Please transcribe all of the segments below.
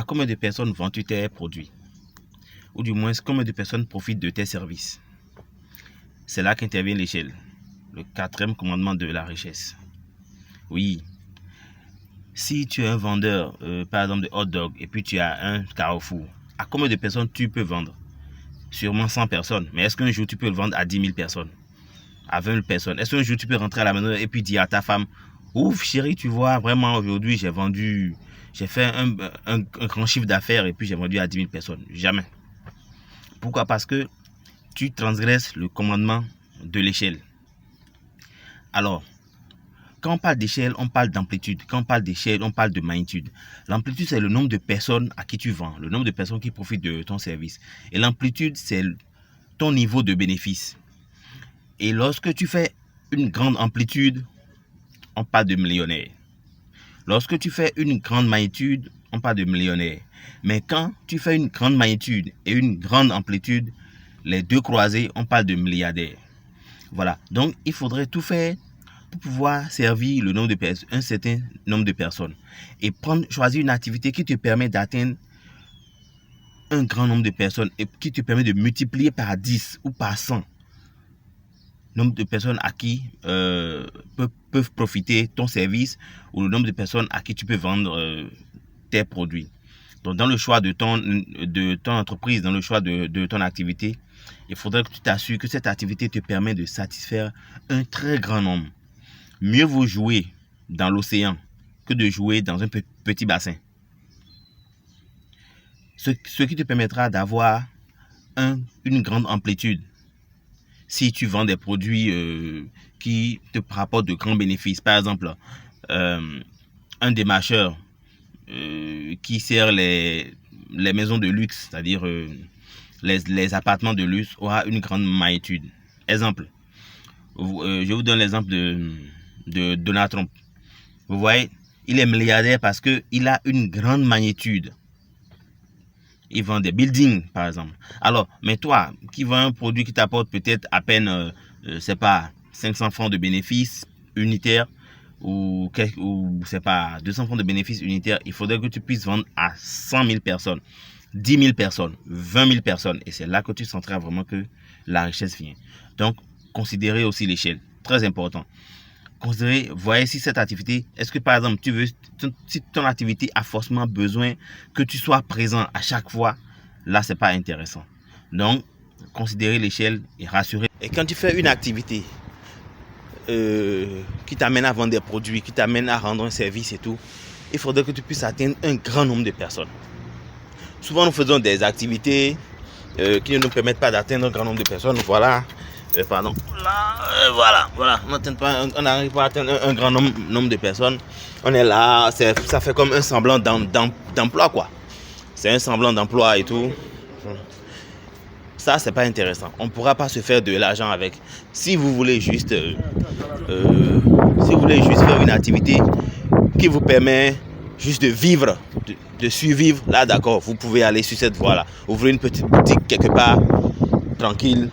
combien de personnes vends-tu tes produits? Ou du moins, combien de personnes profitent de tes services? C'est là qu'intervient l'échelle, le quatrième commandement de la richesse. Oui, si tu es un vendeur, par exemple de hot dog, et puis tu as un Carrefour, à combien de personnes tu peux vendre? Sûrement 100 personnes. Mais est-ce qu'un jour tu peux le vendre à 10 000 personnes? À 20 000 personnes? Est-ce qu'un jour tu peux rentrer à la maison et puis dire à ta femme, ouf chérie, tu vois, vraiment aujourd'hui j'ai fait un grand chiffre d'affaires et puis j'ai vendu à 10 000 personnes? Jamais. Pourquoi? Parce que tu transgresses le commandement de l'échelle. Alors, quand on parle d'échelle, on parle d'amplitude. Quand on parle d'échelle, on parle de magnitude. L'amplitude, c'est le nombre de personnes à qui tu vends, le nombre de personnes qui profitent de ton service. Et l'amplitude, c'est ton niveau de bénéfice. Et lorsque tu fais une grande amplitude, on parle de millionnaire. Lorsque tu fais une grande magnitude, on parle de millionnaire. Mais quand tu fais une grande magnitude et une grande amplitude, les deux croisés, on parle de milliardaire. Voilà. Donc, il faudrait tout faire pour pouvoir servir un certain nombre de personnes. Et choisir une activité qui te permet d'atteindre un grand nombre de personnes et qui te permet de multiplier par 10 ou par 100 nombre de personnes à qui peuvent profiter ton service ou le nombre de personnes à qui tu peux vendre tes produits. Donc, dans le choix de ton entreprise, dans le choix de ton activité, il faudrait que tu t'assures que cette activité te permet de satisfaire un très grand nombre. Mieux vaut jouer dans l'océan que de jouer dans un petit bassin. Ce qui te permettra d'avoir une grande amplitude. Si tu vends des produits qui te rapportent de grands bénéfices, par exemple, un démarcheur qui sert les maisons de luxe, c'est-à-dire les appartements de luxe, aura une grande magnitude. Exemple, je vous donne l'exemple de Donald Trump. Vous voyez, il est milliardaire parce qu'il a une grande magnitude. Il vend des buildings, par exemple. Alors, mais toi, qui vends un produit qui t'apporte peut-être à peine, c'est pas 500 francs de bénéfices unitaires ou c'est pas 200 francs de bénéfices unitaires, il faudrait que tu puisses vendre à 100 000 personnes, 10 000 personnes, 20 000 personnes. Et c'est là que tu sentiras vraiment que la richesse vient. Donc, considérez aussi l'échelle. Très important. Considérez, voyez si cette activité, est-ce que par exemple, si ton activité a forcément besoin que tu sois présent à chaque fois, là, c'est pas intéressant. Donc, considérez l'échelle et rassurez. Et quand tu fais une activité qui t'amène à vendre des produits, qui t'amène à rendre un service et tout, il faudrait que tu puisses atteindre un grand nombre de personnes. Souvent, nous faisons des activités qui ne nous permettent pas d'atteindre un grand nombre de personnes. Voilà. Pardon. Là, voilà. On n'arrive pas à atteindre un grand nombre de personnes. On est là, ça fait comme un semblant d'emploi, quoi. C'est un semblant d'emploi et tout. Ça, c'est pas intéressant. On ne pourra pas se faire de l'argent avec. Si vous voulez juste faire une activité qui vous permet juste de vivre, de survivre, là, d'accord, vous pouvez aller sur cette voie-là. Ouvrez une petite boutique quelque part, tranquille.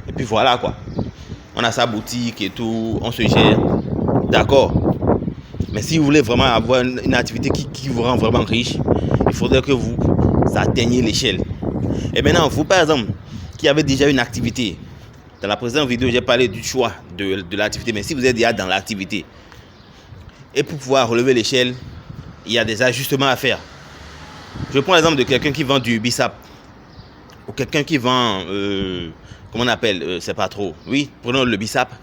Et puis voilà, quoi. On a sa boutique et tout, on se gère. D'accord. Mais si vous voulez vraiment avoir une activité qui vous rend vraiment riche, il faudrait que vous atteigniez l'échelle. Et maintenant, vous, par exemple, qui avez déjà une activité, dans la précédente vidéo, j'ai parlé du choix de l'activité. Mais si vous êtes déjà dans l'activité, et pour pouvoir relever l'échelle, il y a des ajustements à faire. Je prends l'exemple de quelqu'un qui vend du bissap. Ou quelqu'un qui vend... comment on appelle, c'est pas trop. Oui, prenons le bissap.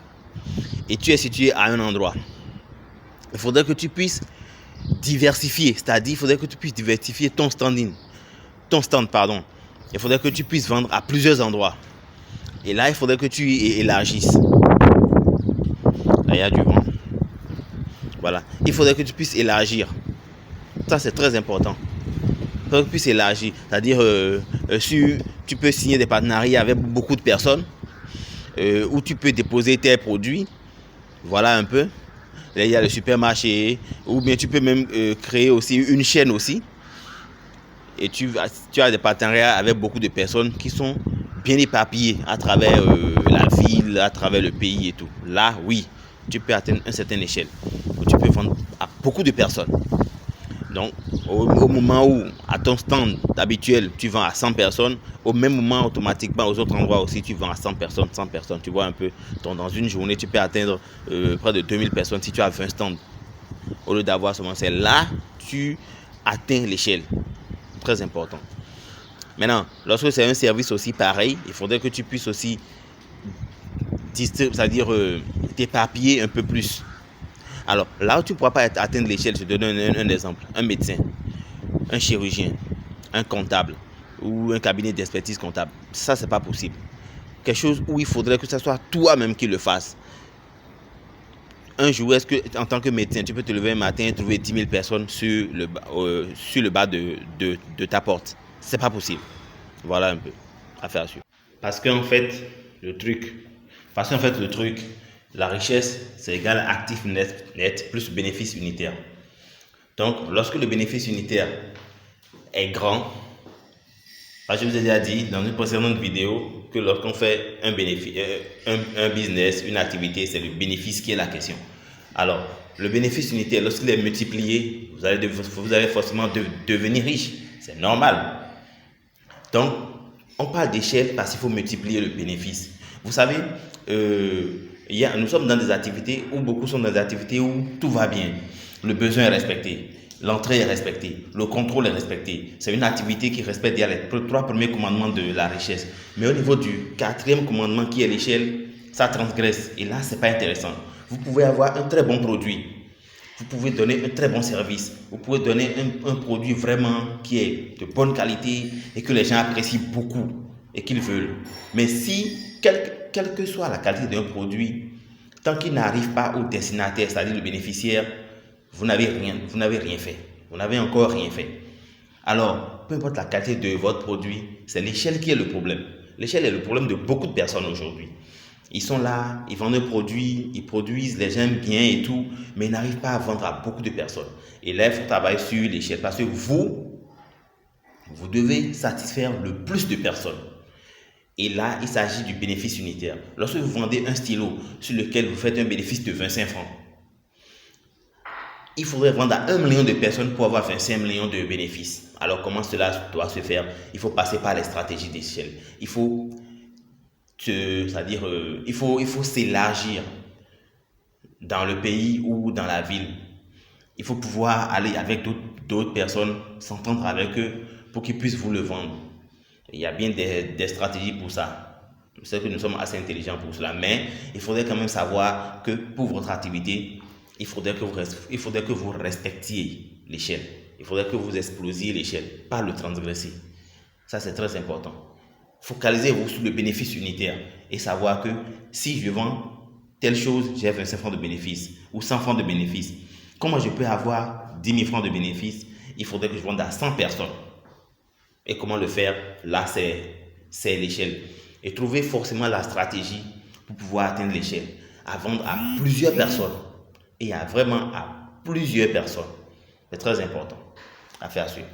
Et tu es situé à un endroit. Il faudrait que tu puisses diversifier. C'est-à-dire, il faudrait que tu puisses diversifier ton stand. Il faudrait que tu puisses vendre à plusieurs endroits. Et là, il faudrait que tu élargisses. Là, il y a du vent. Voilà. Il faudrait que tu puisses élargir. Ça, c'est très important. Il faudrait que tu puisses élargir. C'est-à-dire, tu peux signer des partenariats avec beaucoup de personnes où tu peux déposer tes produits. Voilà un peu. Là, il y a le supermarché. Ou bien tu peux même créer aussi une chaîne aussi. Et tu as des partenariats avec beaucoup de personnes qui sont bien éparpillées à travers la ville, à travers le pays et tout. Là, oui, tu peux atteindre une certaine échelle où tu peux vendre à beaucoup de personnes. Donc, au moment où, à ton stand habituel, tu vends à 100 personnes, au même moment, automatiquement, aux autres endroits aussi, tu vends à 100 personnes, 100 personnes. Tu vois un peu, donc, dans une journée, tu peux atteindre près de 2000 personnes si tu as 20 stands. Au lieu d'avoir seulement celle là, tu atteins l'échelle. Très important. Maintenant, lorsque c'est un service aussi pareil, il faudrait que tu puisses aussi, c'est-à-dire t'éparpiller un peu plus. Alors, là où tu ne pourras pas atteindre l'échelle, je te donne un exemple. Un médecin, un chirurgien, un comptable ou un cabinet d'expertise comptable. Ça, c'est pas possible. Quelque chose où il faudrait que ce soit toi-même qui le fasses. Un jour, est-ce que, en tant que médecin, tu peux te lever un matin et trouver 10 000 personnes sur le bas de ta porte? C'est pas possible. Voilà un peu. Affaire à suivre. Parce qu'en fait, le truc, la richesse, c'est égal à actif net plus bénéfice unitaire. Donc, lorsque le bénéfice unitaire est grand, je vous ai déjà dit dans une précédente vidéo que lorsqu'on fait un business, une activité, c'est le bénéfice qui est la question. Alors, le bénéfice unitaire, lorsqu'il est multiplié, vous allez forcément devenir riche. C'est normal. Donc, on parle d'échelle parce qu'il faut multiplier le bénéfice. Vous savez, nous sommes dans des activités où beaucoup sont dans des activités où tout va bien. Le besoin est respecté. L'entrée est respectée, le contrôle est respecté. C'est une activité qui respecte les 3 premiers commandements de la richesse. Mais au niveau du 4e commandement qui est l'échelle, ça transgresse. Et là, ce n'est pas intéressant. Vous pouvez avoir un très bon produit. Vous pouvez donner un très bon service. Vous pouvez donner un produit vraiment qui est de bonne qualité et que les gens apprécient beaucoup et qu'ils veulent. Mais si, quelle que soit la qualité d'un produit, tant qu'il n'arrive pas au destinataire, c'est-à-dire le bénéficiaire, vous n'avez rien fait. Vous n'avez encore rien fait. Alors, peu importe la qualité de votre produit, c'est l'échelle qui est le problème. L'échelle est le problème de beaucoup de personnes aujourd'hui. Ils sont là, ils vendent un produit, ils produisent, les gens aiment bien et tout, mais ils n'arrivent pas à vendre à beaucoup de personnes. Et là, il faut travailler sur l'échelle parce que vous devez satisfaire le plus de personnes. Et là, il s'agit du bénéfice unitaire. Lorsque vous vendez un stylo sur lequel vous faites un bénéfice de 25 francs, il faudrait vendre à 1 million de personnes pour avoir 25 millions de bénéfices. Alors, comment cela doit se faire? Il faut passer par les stratégies d'échelle. Il faut s'élargir dans le pays ou dans la ville. Il faut pouvoir aller avec d'autres personnes, s'entendre avec eux pour qu'ils puissent vous le vendre. Il y a bien des stratégies pour ça. Je sais que nous sommes assez intelligents pour cela, mais il faudrait quand même savoir que pour votre activité, il faudrait que vous respectiez l'échelle. Il faudrait que vous explosiez l'échelle, pas le transgresser. Ça, c'est très important. Focalisez-vous sur le bénéfice unitaire et savoir que si je vends telle chose, j'ai 25 francs de bénéfice ou 100 francs de bénéfice. Comment je peux avoir 10 000 francs de bénéfice? Il faudrait que je vende à 100 personnes. Et comment le faire? Là, c'est l'échelle. Et trouver forcément la stratégie pour pouvoir atteindre l'échelle. À vendre à plusieurs personnes. Et vraiment à plusieurs personnes. C'est très important à faire suivre.